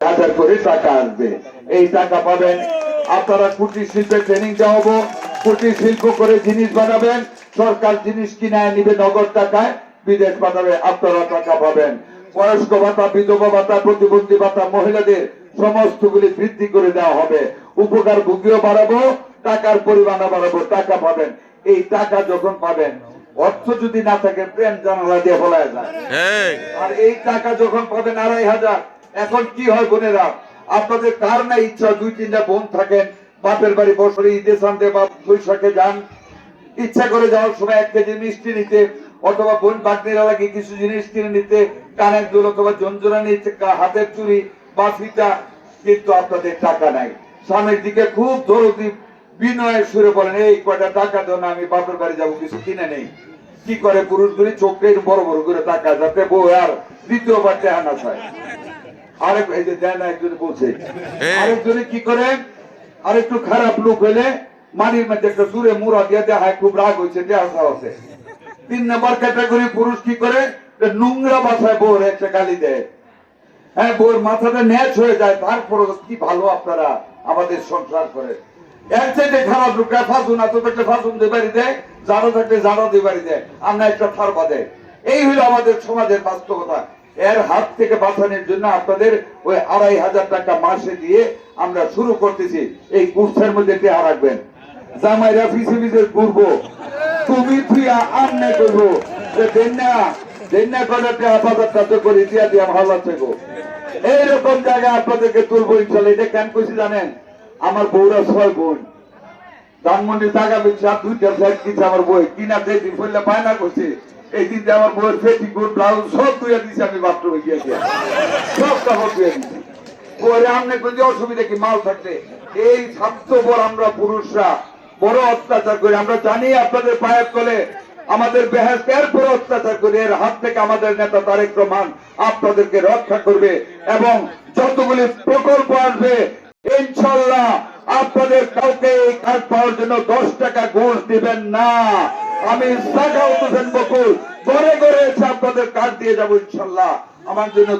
হাজার করে টাকা আসবে। এই টাকা পাবেন আপনারা কুটির শিল্পে ট্রেনিং দেওয়াবো, কুটির শিল্প করে জিনিস বানাবেন, সরকার জিনিস কিনায় নিবে নগদ টাকায়, বিদেশ পাঠাবে, আপনারা টাকা পাবেন। বয়স্ক ভাতা, বিধবা ভাতা, প্রতিবন্ধী ভাতা, মহিলাদের সমস্তগুলি বৃদ্ধি করে দেওয়া হবে। উপকার ভোগীও বাড়াবো, টাকার পরিমাণও বাড়াবো, টাকা পাবেন। এই টাকা যখন পাবেন, অর্থ যদি না থাকে প্রেম জানালা দিয়ে বলা যায়। আর এই টাকা যখন পাবেন ২৫০০, এখন কি হয় বোনেরা, আপনাদের কার না ইচ্ছা ২-৩টা বোন থাকেন, বাপের বাড়ি বছরে ঈদে সানতে বা বৈশাখে যান, ইচ্ছা করে যাওয়ার সময় 1 কেজি মিষ্টি নিতে, অথবা বোন বাগনিরা লাগে কিছু জিনিস কিনে নিতে, কানের দুল অথবা জঞ্জনা নিতে, হাতের চুড়ি বা ফিতা, কিন্তু আপনাদের টাকা নাই। স্বামীর দিকে খুব দরদি বিনয়ের সুরে বলেন, এই কয়টা টাকা দাও না, আমি বাপের বাড়ি যাবো, কিছু কিনে নেই। কি করে পুরুষগুলি চোখে বড় বড় করে টাকা, যাতে বউ আর দ্বিতীয়বার টাকা না চায়। আরেক এই যে দেয় না, একজনে বলছে, আরেকজনে কি করে, আরেকটু খারাপ লোক হলে মানির মধ্যে একটা সুরে মুড়া দিয়ে দেখায় খুব রাগ হয়েছে, দেওয়া আছে। 3 নম্বর ক্যাটাগরি পুরুষ কি করে, নোংরা ভাষায় বউর একটা গালি দেয়। হ্যাঁ, বউর মাথাটা ন্যাচ হয়ে যায়, তারপর কি ভালো আপনারা আমাদের সংসার করে। এর চাইতে খারাপ লোকটা ফাঁসুন, এত থাকলে ফাঁসুন দিয়ে বাড়ি দেয়, জানো থাকলে জানো দিয়ে বাড়ি দেয়, আমরা একটা থারপা দেয়। এই হলো আমাদের সমাজের বাস্তবতা। এর হাত থেকে বাঁচানোর জন্য আপনাদের ওই ২৫০০ টাকা মাসে দিয়ে আমরা শুরু করতেছি। এই কোর্সের মধ্যে টেহা রাখবেন, জামাইরা ফিসে ফিসে ঘুরবো, তুমি থুইয়া আমনে করবো, এইরকম জায়গায় আপনাদেরকে তুলবো ইনশাল্লাহ। এটা কেন করছি জানেন, আমার বউরা 6 বোন, ধানমন্ডি টাকা বেশি আর 2টা ফ্ল্যাট কিনছে আমার বই, কিনা দিন ফেললে বায়না করছে, এই দিন আমার বউয়ের পেটিকোট ব্লাউজ সব ধুয়ে দিয়েছি, আমি বাথরুমে গিয়ে সব কাপড় ধুয়ে দিচ্ছি। পরে আমনে কোনো অসুবিধা কি মাল থাকতে, এই স্বার্থপর আমরা পুরুষরা বড় অত্যাচার করি। আমরা জানি আপনাদের পায়ের তলে আমাদের বেহেশতের পুরো অত্যাচার করে, এর হাত থেকে আমাদের নেতা তারেক রহমান আপনাদেরকে রক্ষা করবে, এবং যতগুলি প্রকল্প আসবে ইনশাল্লাহ আপনাদের কাউকে এই কাজ পাওয়ার জন্য 10 টাকা ঘুষ দিবেন না। আমি সাখাওয়াত হোসেন বকুল ঘরে ঘরে এসে আপনাদের কাজ দিয়ে যাবো ইনশাল্লাহ। আমার জন্য